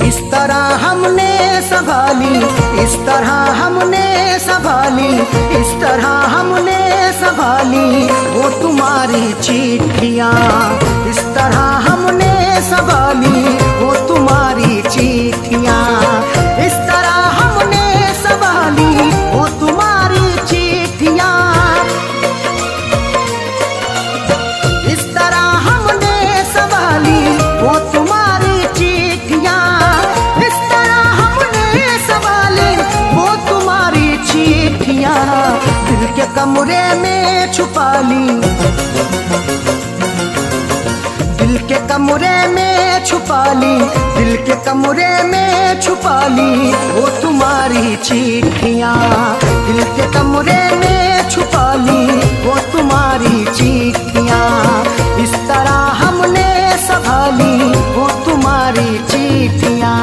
इस तरह हमने संभाली, इस तरह हमने संभाली वो तुम्हारी चिट्ठियाँ। इस तरह हमने संभाली वो तुम्हारी चिट्ठियाँ। इस तरह हमने संभाली वो तुम्हारी चिट्ठियाँ। इस तरह हमने संभाली वो तुम्हारी चिट्ठियाँ। इस तरह हमने संभाली वो तुम्हारी चिट्ठियाँ। दिल के कमरे में छुपा ली, दिल के कमरे में छुपा ली, दिल के कमरे में छुपा ली वो तुम्हारी चिट्ठियाँ। दिल के कमरे में छुपा ली वो तुम्हारी चिट्ठियाँ। इस तरह हमने संभाली वो तुम्हारी चिट्ठियाँ।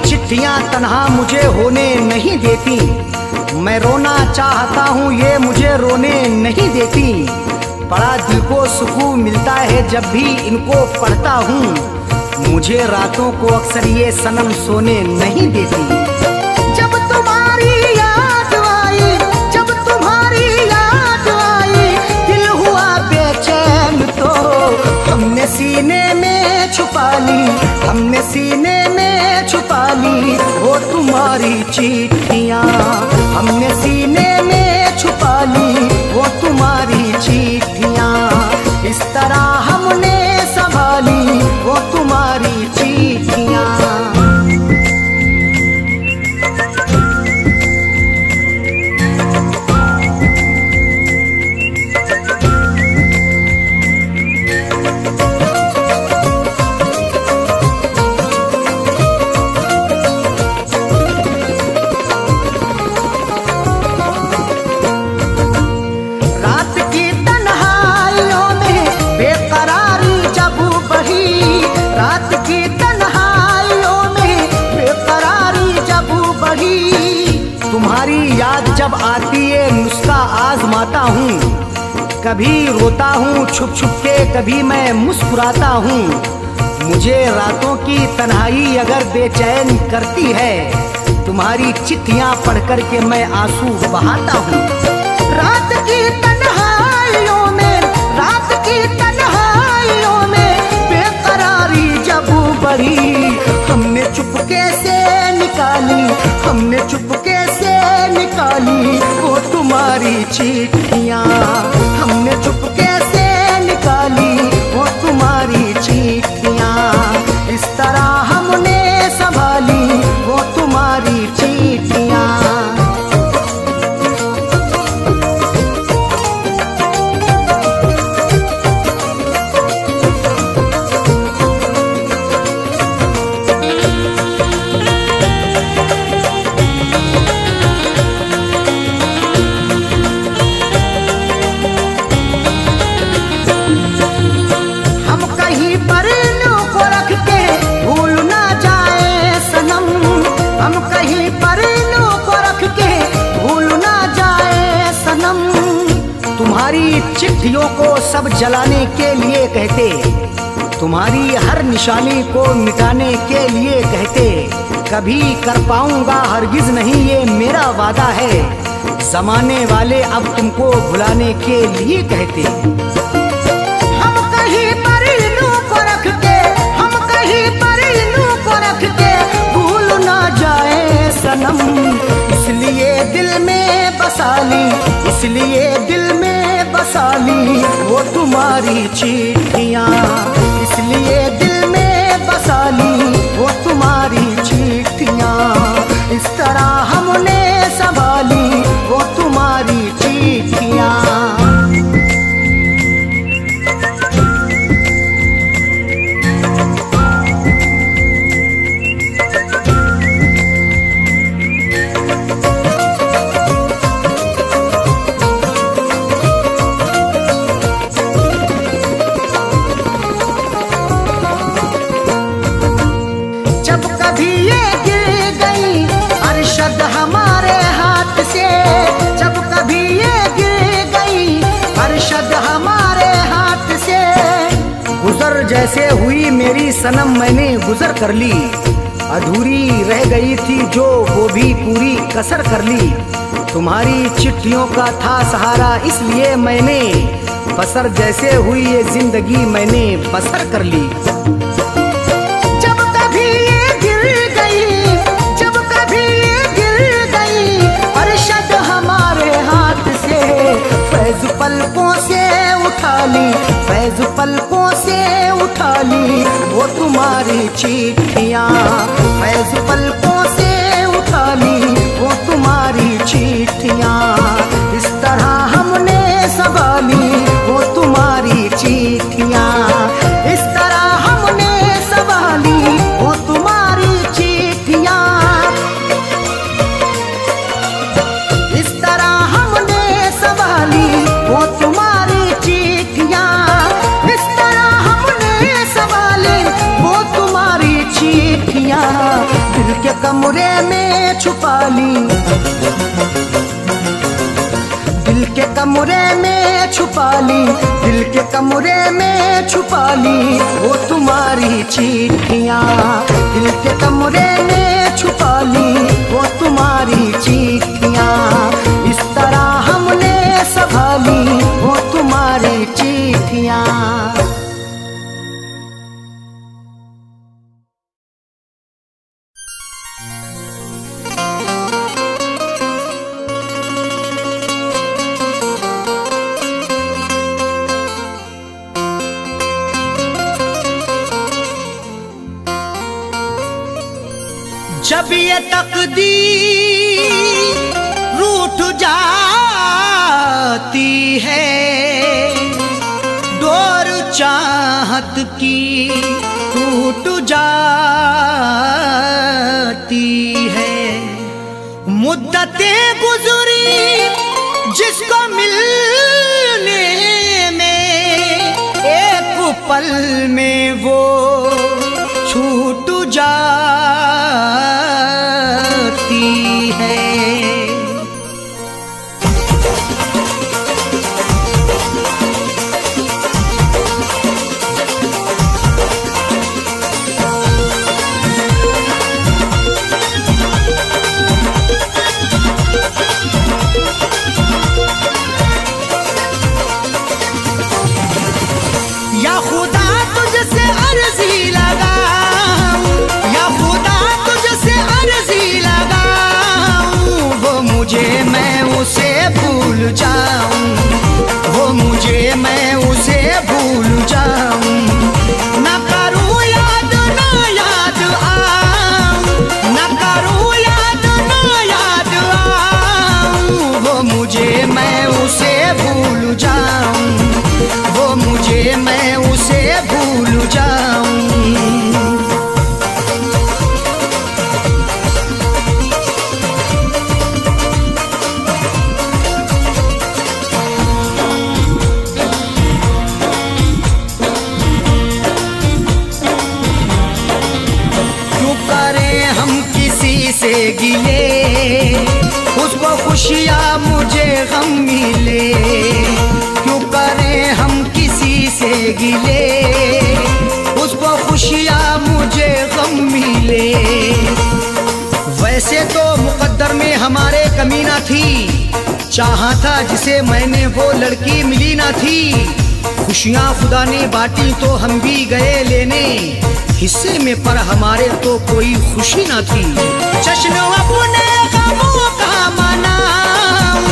चिट्ठियाँ तन्हा मुझे होने नहीं देती, मैं रोना चाहता हूँ ये मुझे रोने नहीं देती। बड़ा दिल को सुकून मिलता है जब भी इनको पढ़ता हूँ, मुझे रातों को अक्सर ये सनम सोने नहीं देती। जब तुम्हारी याद आई, जब तुम्हारी याद आई, दिल हुआ बेचैन तो हमने सीने में छुपा ली, हमने सीने में छुपा ली वो तुम्हारी चिट्ठियाँ। हमने सीने में छुपा ली वो तुम्हारी चिट्ठियाँ। इस तरह हमने संभाली वो तुम्हारी चिट्ठियाँ। तुम्हारी याद जब आती है नुस्खा आजमाता हूँ, कभी रोता हूँ छुप छुप के, कभी मैं मुस्कुराता हूँ। मुझे रातों की तन्हाई अगर बेचैन करती है, तुम्हारी चिट्ठियाँ पढ़ कर के मैं आंसू बहाता हूँ। रात की तन्हाइयों में, रात की तन्हाइयों में बेकरारी जब बढ़ी, हमने चुपके से निकाली, हमने चुपके से निकाली वो तुम्हारी चिट्ठियाँ। हमने चुपके से निकाली वो तुम्हारी चिट्ठियाँ। इस तरह हमने संभाली वो तुम्हारी चिट्ठियाँ। तुम्हारी चिट्ठियों को सब जलाने के लिए कहते, तुम्हारी हर निशानी को मिटाने के लिए कहते। कभी कर पाऊंगा हरगिज नहीं ये मेरा वादा है, जमाने वाले अब तुमको भुलाने के लिए कहते। हम कहीं पर इन्हों को रख के, हम कहीं पर इन्हों को रख के भूल ना जाए सनम, इसलिए बसा ली, इसलिए दिल में बसा ली वो तुम्हारी चिट्ठियाँ, इसलिए दिल में बसा ली वो तुम्हारी चिट्ठियाँ। इस तरह हमने संभाली वो तुम्हारी चिट्ठियाँ। हमारे हाथ से जब कभी ये गिर गई अरशद हमारे हाथ से, गुजर जैसे हुई मेरी सनम मैंने गुजर कर ली, अधूरी रह गई थी जो वो भी पूरी कसर कर ली। तुम्हारी चिट्ठियों का था सहारा इसलिए मैंने बसर जैसे हुई ये जिंदगी मैंने बसर कर ली। फैज़ पलकों से उठा ली, फैज़ पलकों से उठा ली वो तुम्हारी चिट्ठियाँ, फैज़ पलकों से उठा ली वो तुम्हारी चिट्ठियाँ। इस तरह हमने संभाली वो तुम्हारी चिट्ठियाँ, इस तरह हमने संभाली वो तुम्हारी चिट्ठियाँ, इस तरह हमने संभाली वो तुम्हारी चिट्ठियाँ, इस तरह हमने संभाली वो तुम्हारी चिट्ठियाँ। दिल के कमरे में छुपा ली, दिल के कमरे में छुपा ली, दिल के कमरे में छुपा ली वो तुम्हारी चिट्ठियाँ, दिल के कमरे में छुपा ली वो तुम्हारी चिट्ठियाँ। इस तरह हमने संभाली वो तुम्हारी चिट्ठियाँ। जब ये तकदीर रूठ जाती है, डोर चाहत की टूट जाती है, मुद्दतें गुजरी जिसको मिलने में एक पल में वो छूट जाती है। या खुदा तुझसे अर्जी लगाऊं, या खुदा तुझसे अर्जी लगाऊं, वो मुझे मैं उसे भूल जाऊं, वो मुझे मैं उसे भूल जाऊं। ना करूं याद ना याद आऊं, ना करूं याद ना याद आऊं, वो मुझे मैं उसे भूल जाऊं, वो मुझे मैं उसे भूल जाऊं। क्यों करें हम किसी से गिले, उसको खुशियाँ मुझे गम मिले। क्यों करें हम किसी से गिले, उसको खुशियाँ मुझे गम मिले। वैसे तो मुकद्दर में हमारे कमी ना थी, चाहा था जिसे मैंने वो लड़की मिली ना थी। खुशियाँ खुदा ने बांटी तो हम भी गए लेने, हिस्से में पर हमारे तो कोई खुशी ना थी। जश्न अपने गमों का मनाऊं,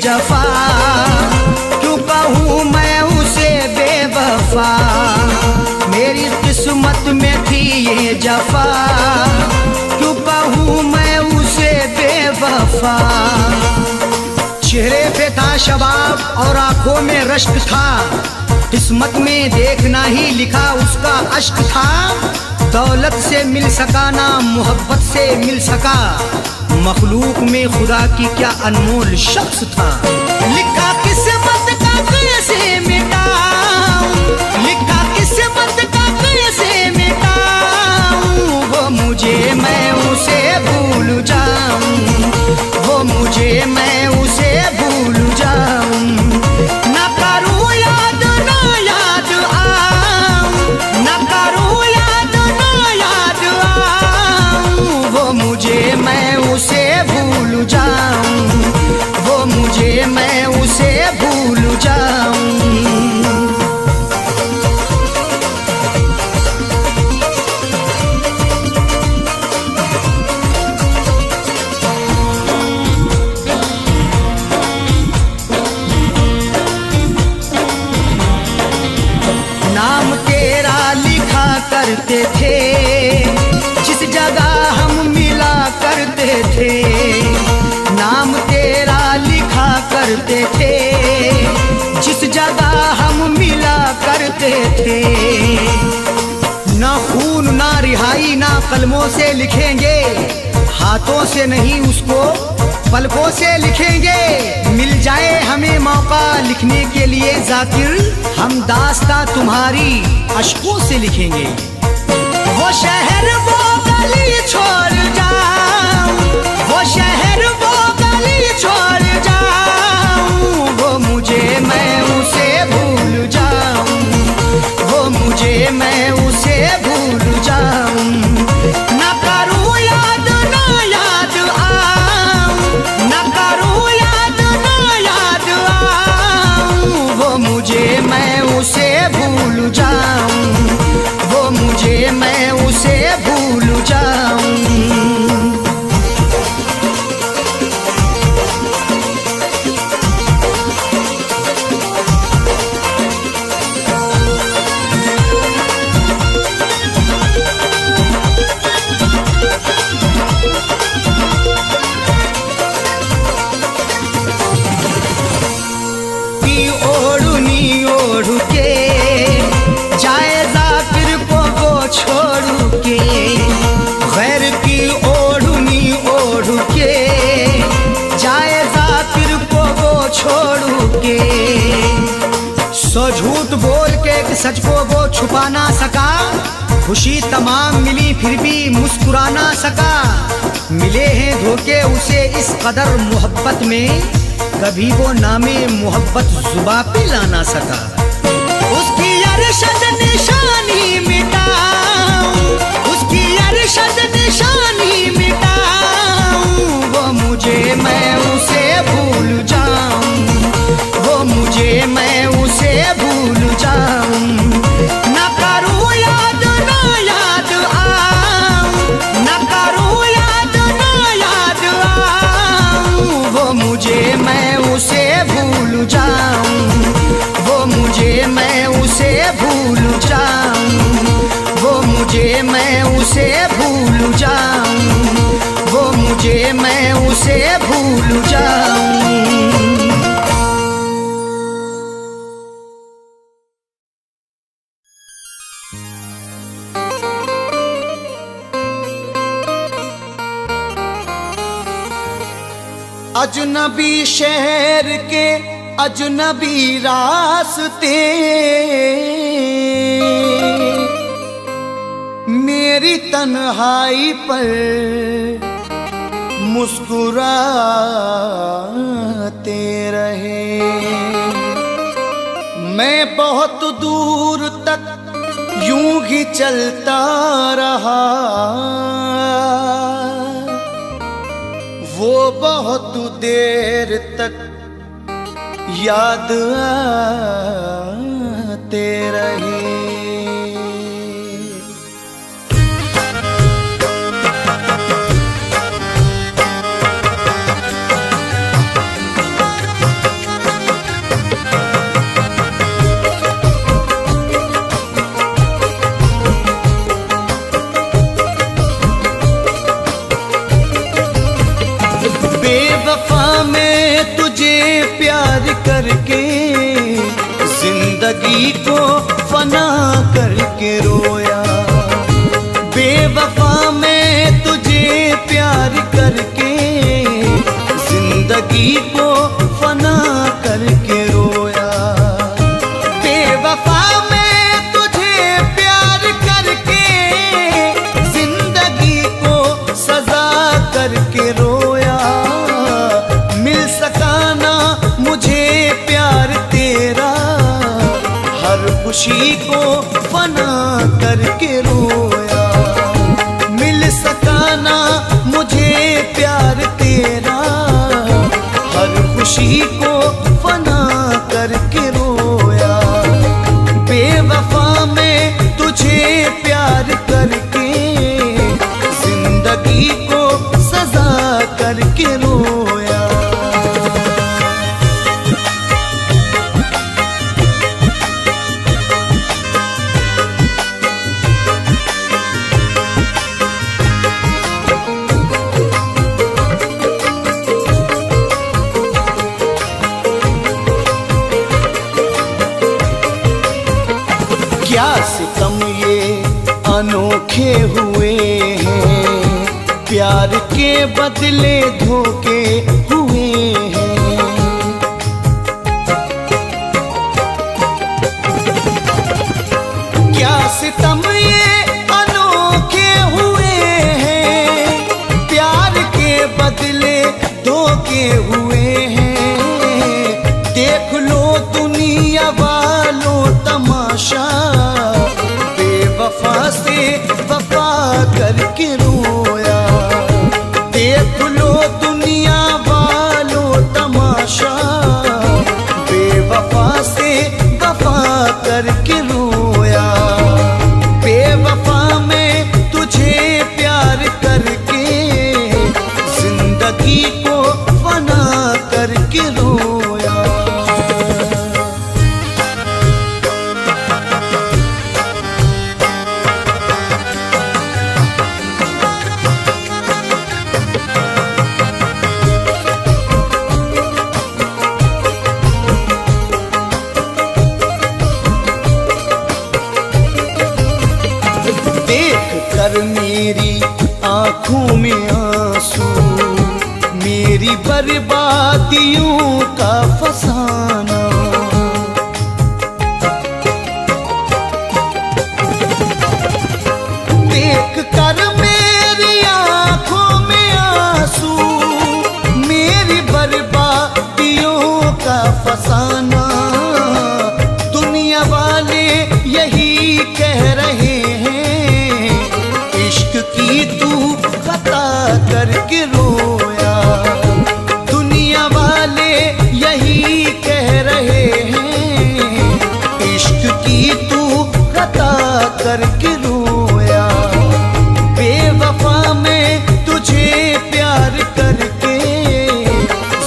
जफा, क्यों कहूँ मैं उसे बेवफा। मेरी किस्मत में थी ये जफा, क्यों कहूँ मैं उसे बेवफा। चेहरे पे था शबाब और आंखों में रश्क था, किस्मत में देखना ही लिखा उसका अश्क था। दौलत से मिल सका ना मोहब्बत से मिल सका, मखलूक में खुदा की क्या अनमोल शख्स था। लिखा किस्मत का कैसे मिटाऊं, लिखा किस्मत का कैसे मिटाऊं। वो मुझे मैं उसे भूल जाऊं, वो मुझे मैं उसे भूल जाऊं। ना करूं याद ना याद आऊं, ना करूं याद ना याद आऊं। वो मुझे मैं उसे भूल जाऊं, वो मुझे मैं उसे भूल जाऊं। नाम तेरा लिखा करते थे, जिस जगह हम मिला करते थे। नाम तेरा लिखा करते थे, जिस जगह हम मिला करते थे। ना खून ना रिहाई ना कलमों से लिखेंगे, हाथों से नहीं उसको पलकों से लिखेंगे। मिल जाए हमें मौका लिखने के लिए जाकिर, हम दास्तां तुम्हारी अश्कों से लिखेंगे। वो शहर वो गली छोड़ जाऊं, वो शहर वो गली छोड़ जाऊं। वो मुझे मैं उसे भूल जाऊं, वो मुझे मैं उसे भूल जाऊं। ना करूं याद ना याद आऊं, ना करूं याद ना याद आऊं। वो मुझे मैं उसे भूल जाऊं, वो मुझे मैं उसे भूल जाऊं। की ओढ़नी ओढ़ के जाए जाकिर को वो छोड़ के, गैर की ओढ़नी ओढ़ के जाए जाकिर को वो छोड़ के। सो झूठ बोल के एक सच को वो छुपा ना सका, खुशी तमाम मिली फिर भी मुस्कुरा ना सका। मिले हैं धोखे उसे इस कदर मोहब्बत में, कभी वो नामे मोहब्बत जुबा पे ला ना सका। उसकी अरशद निशानी मिटाऊं, उसकी अरशद निशानी मिटाऊं। वो मुझे मैं उसे भूल जाऊं, वो मुझे मैं उसे भूल जाऊं। ना करूं याद ना याद आऊं, ना करूं याद ना याद आऊं। वो मुझे मैं उसे भूल जाऊं, वो मुझे मैं उसे भूल जाऊं। वो मुझे मैं उसे भूल जाऊं, वो मुझे मैं उसे भूल जाऊं। अजनबी शहर के अजनबी रास्ते, मेरी तन्हाई पर मुस्कुराते रहे। मैं बहुत दूर तक यूं ही चलता रहा, वो बहुत देर तक याद आते रहे। करके, जिंदगी को फना करके रोया। बेवफा मैं तुझे प्यार करके, जिंदगी को फना करके रोया। बेवफा मैं तुझे प्यार करके, जिंदगी को सजा करके रोया। मिल सका ना मुझे प्यार तेरा, हर खुशी को फना करके रोया। मिल सका ना मुझे प्यार तेरा, हर खुशी को फना करके रोया। बेवफा मैं तुझे प्यार करके, जिंदगी को सजा करके रोया। क्या सितम ये अनोखे हुए हैं, प्यार के बदले धोखे हुए हैं। क्या सितम ये अनोखे हुए हैं, प्यार के बदले धोखे हुए हैं। देख लो दुनिया वालों तमाशा, बेवफा से वफा करके रोया। देख लो दुनिया वालों तमाशा, बेवफा से वफा करके रोया। बेवफा मैं तुझे प्यार करके, जिंदगी को फना करके रोया। देख कर मेरी आंखों में आंसू, मेरी बर्बादियों का फसाना। देख कर मेरी आंखों में आंसू, मेरी बर्बादियों का फसाना। दुनिया वाले यही कह रहे हैं, इश्क की तू खता करके रोया। दुनिया वाले यही कह रहे हैं, इश्क की तू खता करके रोया। बेवफा मैं तुझे प्यार करके,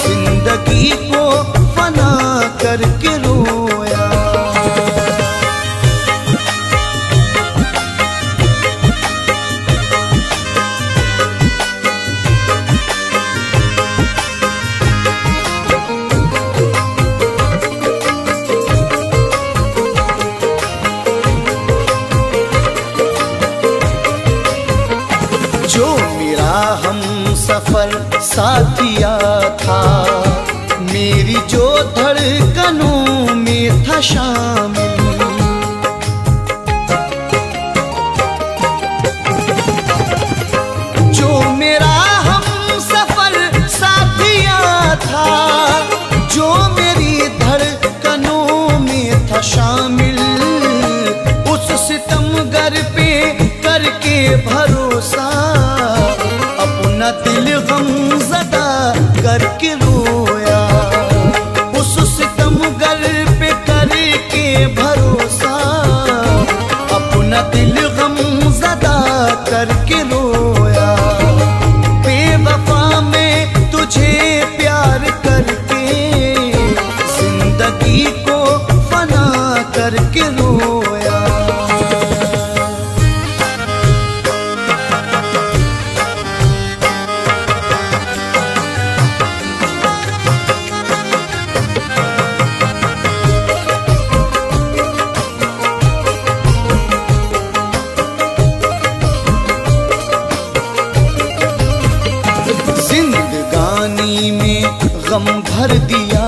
जिंदगी को फना करके रोया। जो मेरा हम सफर साथिया था, मेरी जो धड़कनों में था शामिल। जो मेरा हम सफर साथिया था, जो मेरी धड़कनों में था शामिल। उस सितमगर पे करके भरोसा, अपना दिल गमज़दा करके रोया। उस सितमगर पे करके भरोसा, अपना दिल गमज़दा करके रोया। बेवफा मैं तुझे प्यार करके, जिंदगी को फना करके रोया। गम भर दिया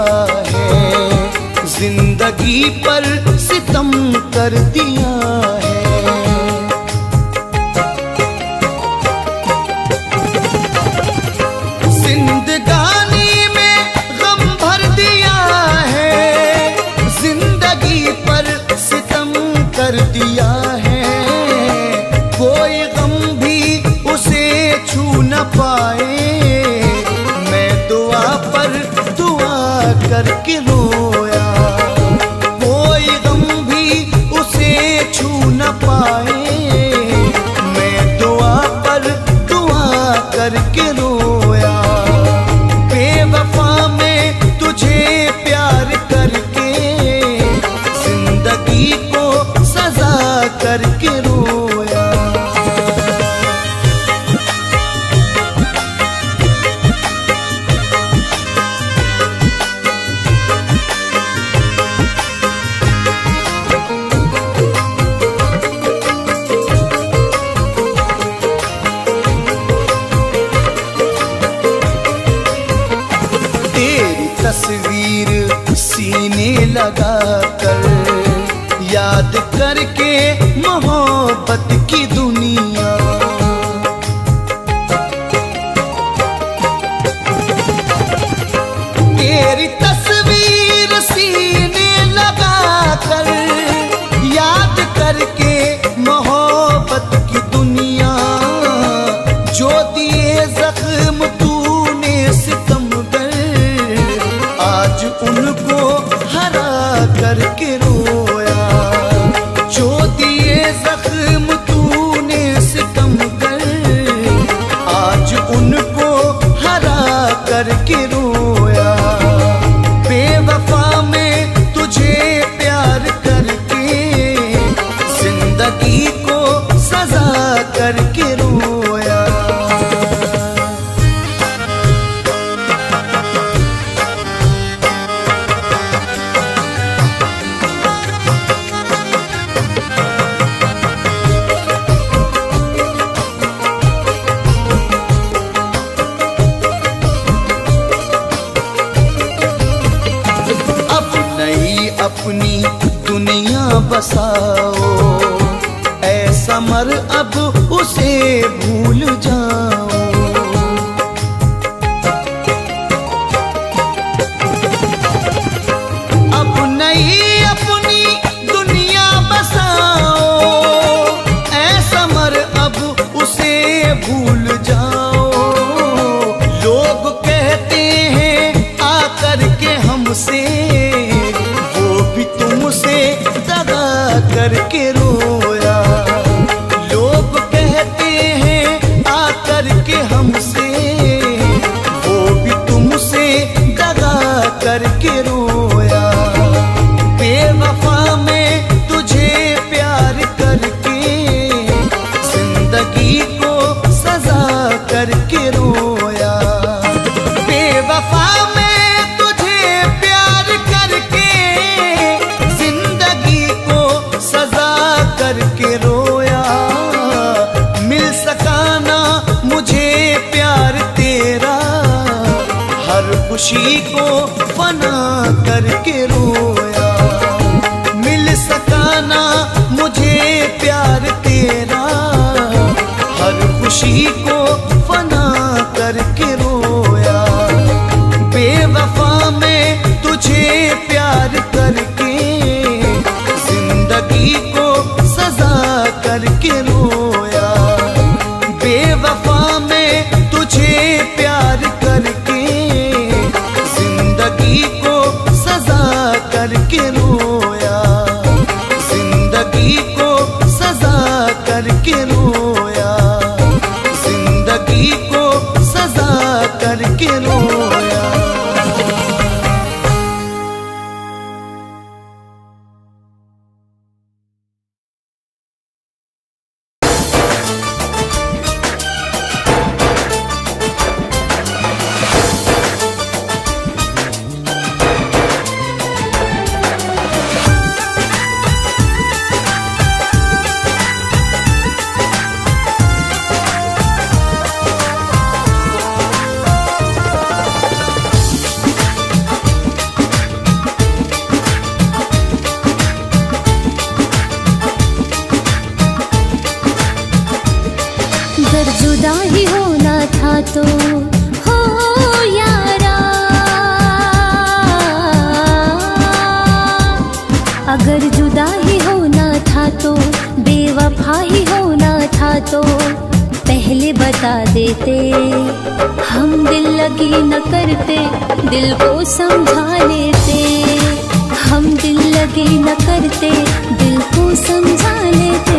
है, जिंदगी पर सितम कर दिया है। जिंदगानी में गम भर दिया है, जिंदगी पर सितम कर दिया है। कोई गम भी उसे छू न पाए, मैं दुआ पर दुआ करके रोया। कोई गम भी उसे छू न पाए, मैं दुआ पर दुआ करके रोया। बेवफा में तुझे प्यार करके, जिंदगी को सजा करके रोया। तस्वीर सीने लगा कर, याद करके मोहब्बत की दुनिया। तेरी तस्वीर सीने लगा कर, याद करके मोहब्बत की दुनिया। जो दिए जख्म तूने सितमगर, आज उनको हरा करके रोया। जो दिए जख्म तूने सितमगर, आज उनको हरा करके रोया। बेवफा में तुझे प्यार करके, जिंदगी को सजा करके रोया। अपनी दुनिया बसाओ, ऐसा मर अब उसे भूल जाओ। अब नई अपनी दुनिया बसाओ, ऐसा मर अब उसे भूल जाओ। लोग कहते हैं आकर के हमसे, तुमसे दगा करके रोया। लोग कहते हैं आकर के हमसे, वो भी तुमसे दगा करके रोया। बेवफा में तुझे प्यार करके, जिंदगी को सजा करके रोया। बेवफा में तुझे प्यार करके, करके रोया। मिल सका ना मुझे प्यार तेरा, हर खुशी को फना करके रोया। मिल सका ना मुझे प्यार तेरा, हर खुशी को फना करके रोया। बेवफा में तुझे प्यार करके, जिंदगी को सजा करके रोया। बेवफा में तुझे प्यार करके, जिंदगी को सजा करके रोया। जिंदगी को सजा करके रोया। जिंदगी को सजा करके रोया। था तो हो यारा, अगर जुदा ही होना था तो, बेवफा ही होना था तो पहले बता देते। हम दिल लगी न करते, दिल को समझा लेते। हम दिल लगी न करते, दिल को समझा लेते।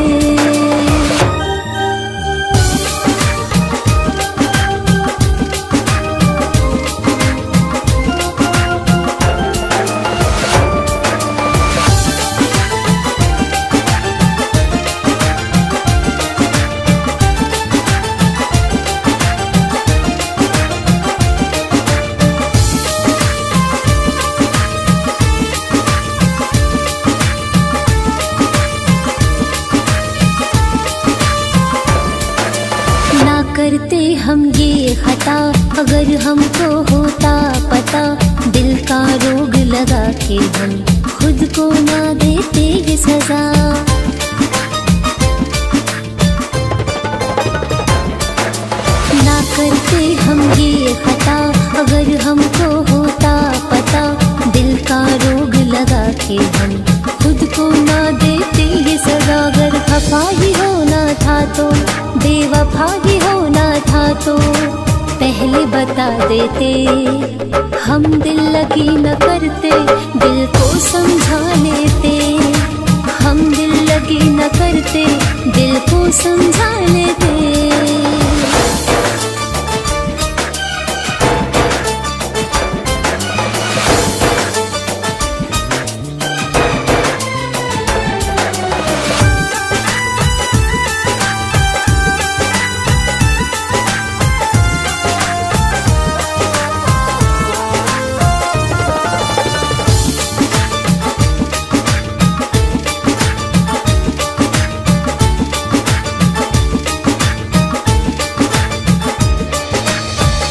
करते हम ये खता, अगर हमको होता पता, दिल का रोग लगा के हम खुद को ना देते ये सजा। ना करते हम ये खता, अगर हमको होता पता, दिल का रोग लगा के हम खुद को ना देते ये सजा। अगर खफा ही होना था तो, बेवफा ही होना था तो पहले बता देते। हम दिल लगी न करते, दिल को समझा लेते। हम दिल लगी न करते, दिल को समझा लेते।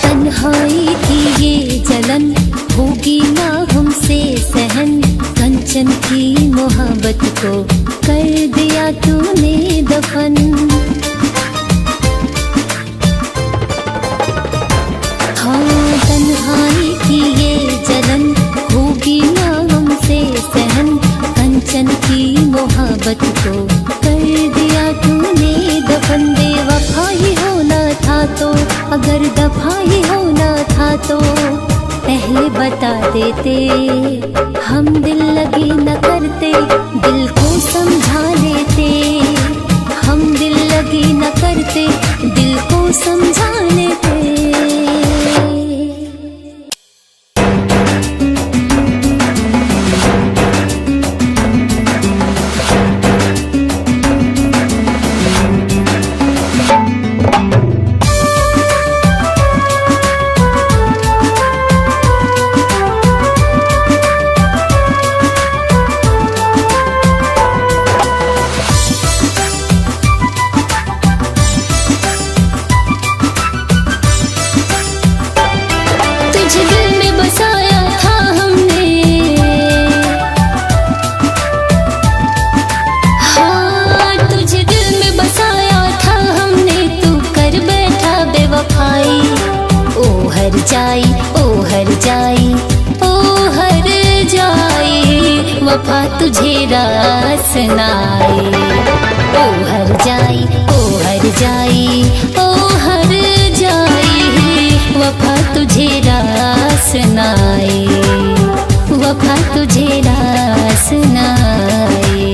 तन्हाई की ये जलन होगी ना हमसे सहन, कंचन की मोहब्बत को कर दिया तूने दफन। हाँ, तन्हाई की ये जलन होगी ना हमसे सहन, कंचन की मोहब्बत को कर दिया तूने दफन। बेवफा ही होना था तो, अगर दफा ही होना था तो पहले बता देते। हम दिल लगी न करते, दिल को समझा लेते। हम दिल लगी न करते, दिल को समझा लेते। वफा तुझे रास नाई, ओ हर जाई, ओ हर जाई, ओ हर जाई। वफा तुझे रास नाई, वफा तुझे रास नाई।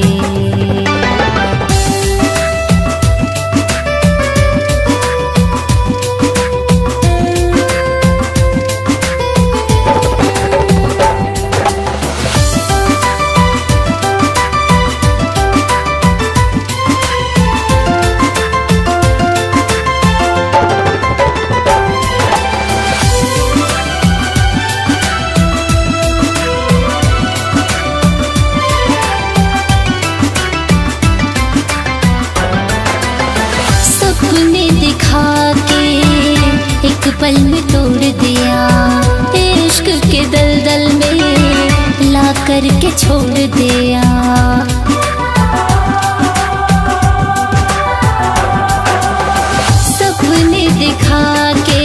पल में तोड़ दिया, इश्क के दलदल में ला करके छोड़ दिया। सपने दिखा के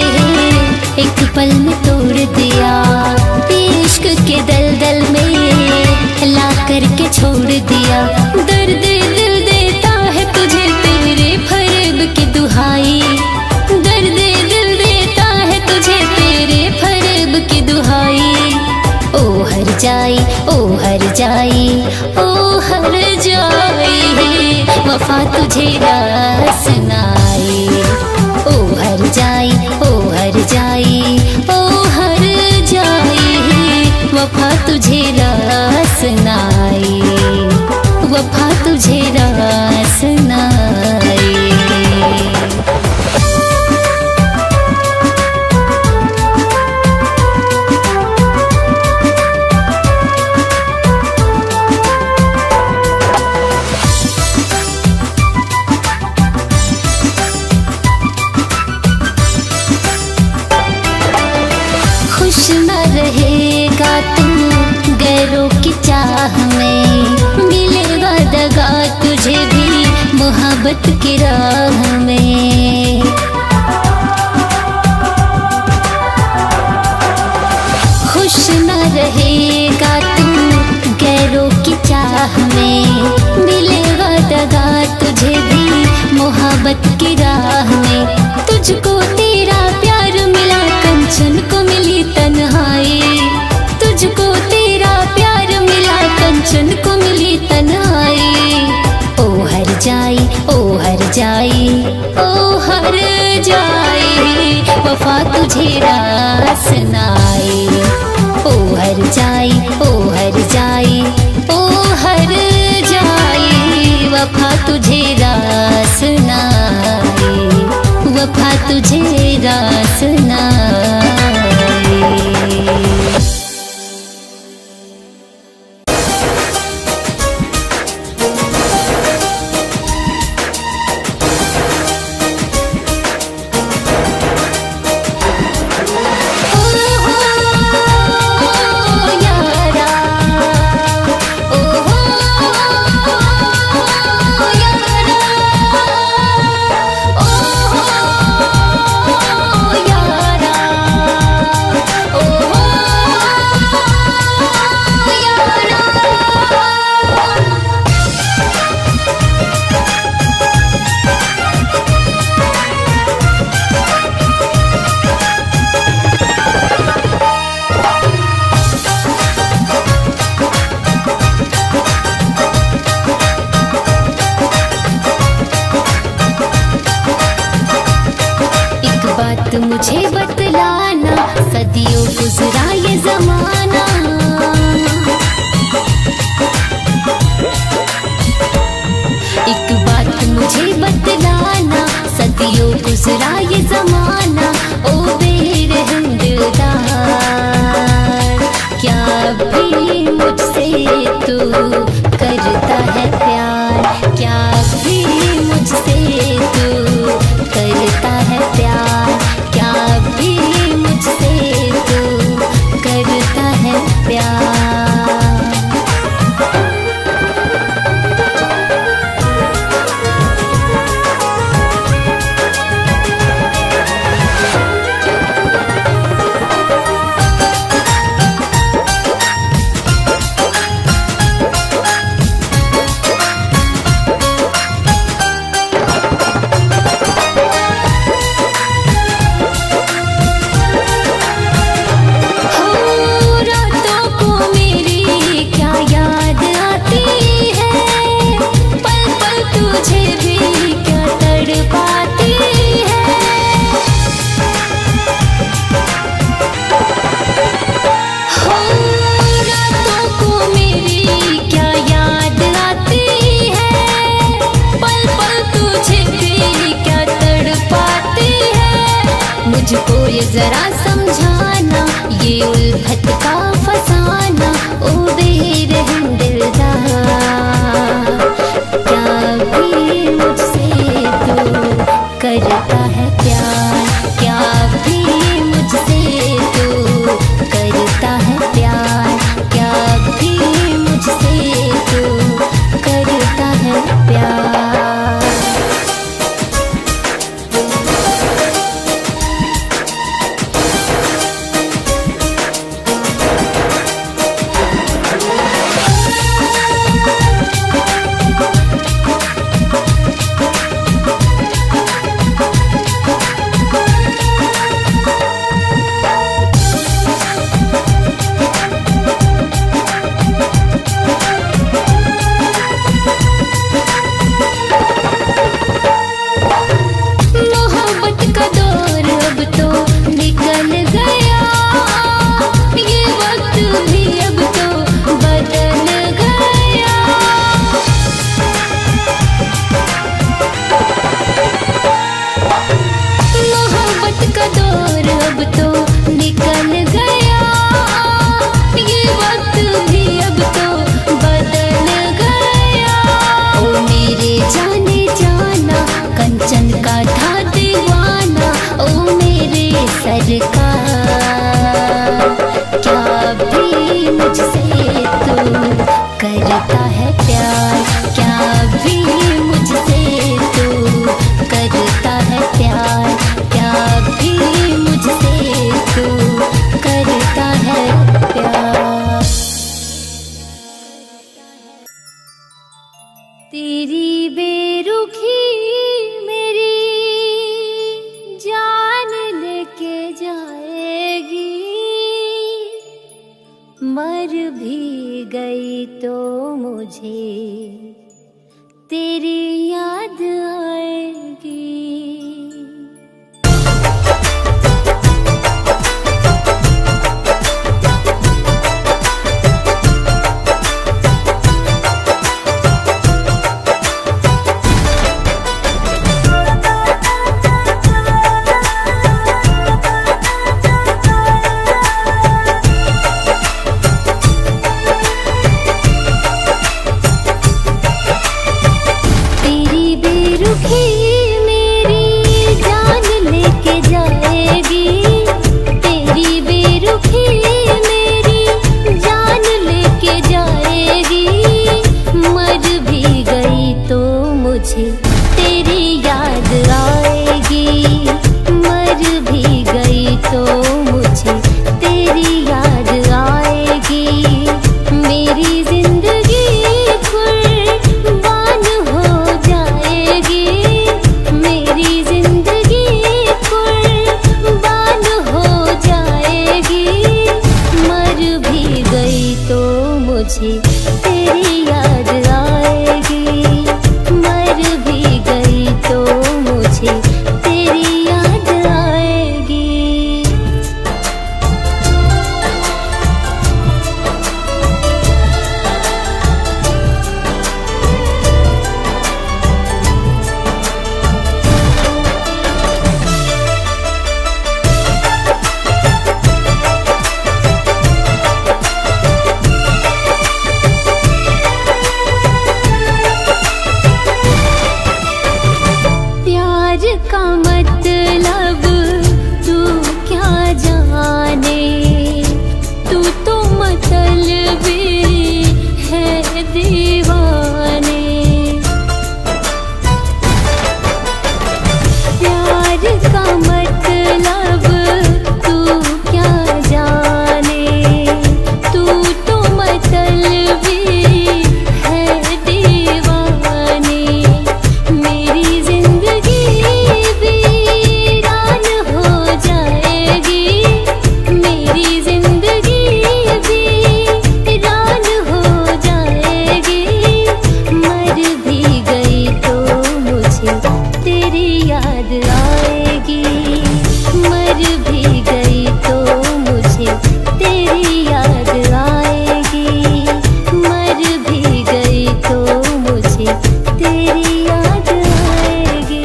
जाई ओ हर जाई, वफा तुझे रास नाई। ओ हर जाई ओ हर जाई ओ हर जाई, वफा तुझे रास नाई, वफा तुझे रास नाई। खुश न रहेगा तू गैरों की चाह में, मिलेगा दगा तुझे भी मोहब्बत की राह में। खुश न रहेगा तू गैरों की चाह में, मिलेगा दगा तुझे भी मोहब्बत की राह में। तुझको तेरा प्यार मिला कंचन को मिली तन्हाई, तुझको तेरा प्यार मिला कंचन को मिली तन्हाई। ओ हर जाई ओ हर जाई ओ हर जाई, वफा तुझे रास नाई। ओ हर जाई ओ हर जाई ओ हर जाई, वफा तुझे रास नाई, वफा तुझे रास नाई। मुझे बतलाना, सदियों गुजरा ये जमाना, एक बात मुझे बतलाना, सदियों गुजरा ये जमाना। ओ बेरहम दिलदार, क्या भी मुझसे तू करता है प्यार, क्या भी मुझसे तू करता है प्यार, क्या भी मुझसे तू करता है प्यार। मुझको ये जरा समझाना, ये उल्फत का फसाना। ओ बेरहम दिलदार, क्या भी मुझसे तू करता है प्यार, क्या भी मुझसे तू करता है प्यार, क्या भी मुझसे तू करता है प्यार। कंचन का था दीवाना ओ मेरे सरकार। क्या भी मुझसे तू करता है प्यार, क्या भी मुझसे तू करता है प्यार, क्या भी मुझसे तू करता है प्यार। तेरी बेरुखी मेरी जान लेके जाएगी, मर भी गई तो मुझे तेरी याद आएगी। तेरी याद आएगी, मर भी गई तो मुझे तेरी याद आएगी। मेरी जिंदगी कुर्बान हो जाएगी, मेरी जिंदगी कुर्बान हो जाएगी। मर भी गई तो मुझे तेरी याद आएगी, मर भी गई तो मुझे तेरी याद आएगी। प्यार का मतलब तू क्या जाने, तू तो मतलबी है दीवाने। प्यार का मतलब तू क्या जाने, तू तो मतलबी है दीवाने। मेरी जिंदगी वीरान हो जाएगी, मेरी जिंदगी वीरान हो जाएगी। मर भी गई तो मुझे तेरी याद आएगी, मर भी गई तो मुझे तेरी याद आएगी, मर भी गई तो मुझे तेरी याद आएगी।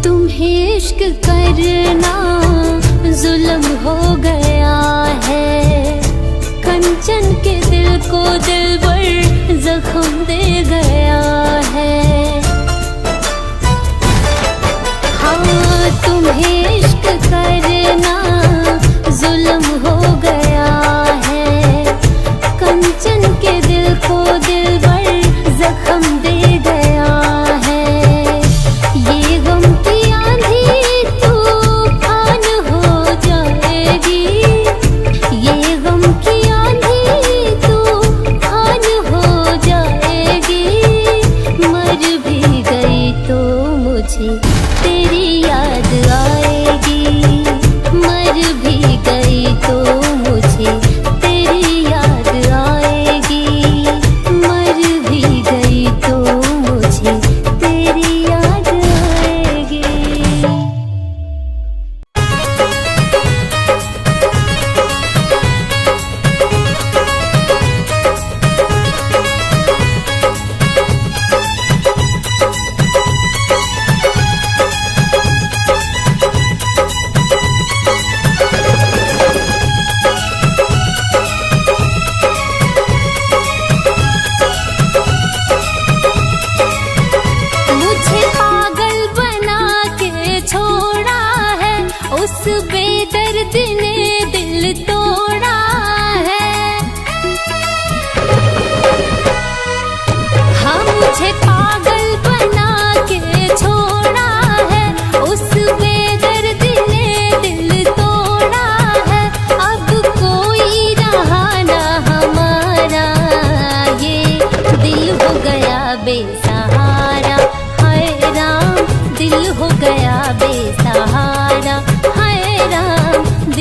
तुम्हें इश्क करना जुल्म हो गया है, कंचन के दिल को दिलबर जख्म दे गया है। हाँ, तुम्हें इश्क करना जुल्म हो गया है, कंचन के दिल को दिलबर जख्म दे गया है। ये गम की आंधी तूफान हो जाएगी, ये गम की आंधी तूफान हो जाएगी।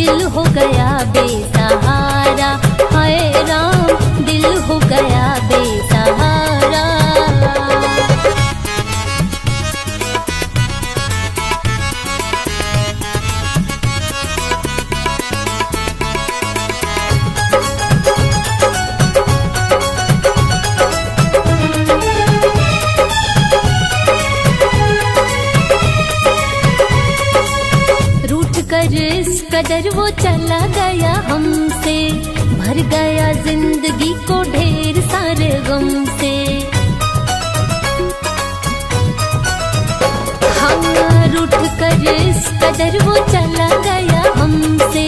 दिल हो गया बेसहारा, हाय राम दिल हो गया बेसहारा। इस कदर वो चला गया हमसे, भर गया जिंदगी को ढेर सारे गम से। हाँ रूठ कर इस कदर वो चला गया हमसे,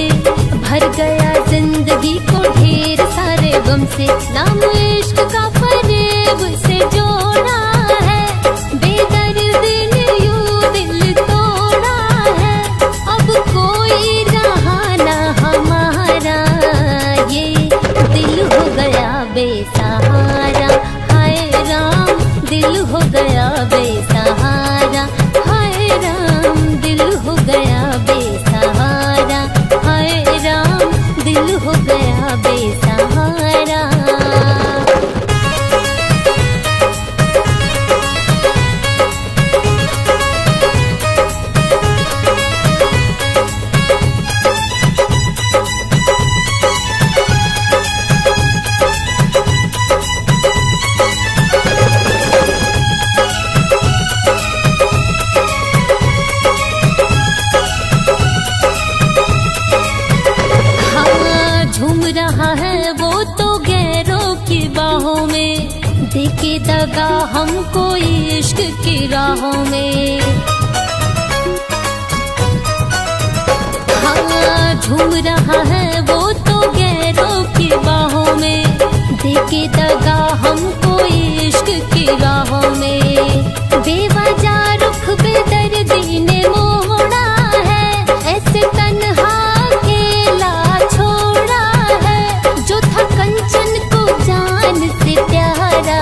भर गया जिंदगी को ढेर सारे गम से। नाम इश्क का फरेब से जोड़ा है, बेदर्द ने यूं दिल तोड़ा है। अब कोई रहा ना हमारा, ये दिल हो गया बेसहारा, हाय राम दिल हो गया बेसहारा, हाय राम दिल हो गया बेसहारा, हाय राम दिल हो गया बेसहारा। देके दगा हमको इश्क की राहों में, हाँ झूम रहा है वो तो गैरों की बाहों में। देके दगा हमको इश्क की राहों में, बेवजह रुख बेदर्दी ने मोड़ा है, ऐसे तन्हा अकेला छोड़ा है। जो था कंचन को जान से प्यारा,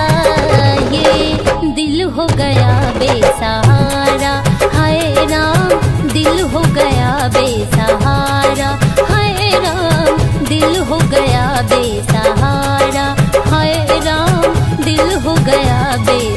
ये दिल हो गया बेसहारा, हाय राम दिल हो गया बेसहारा, हाय राम दिल हो गया बेसहारा, हाय राम दिल हो गया बेसहारा।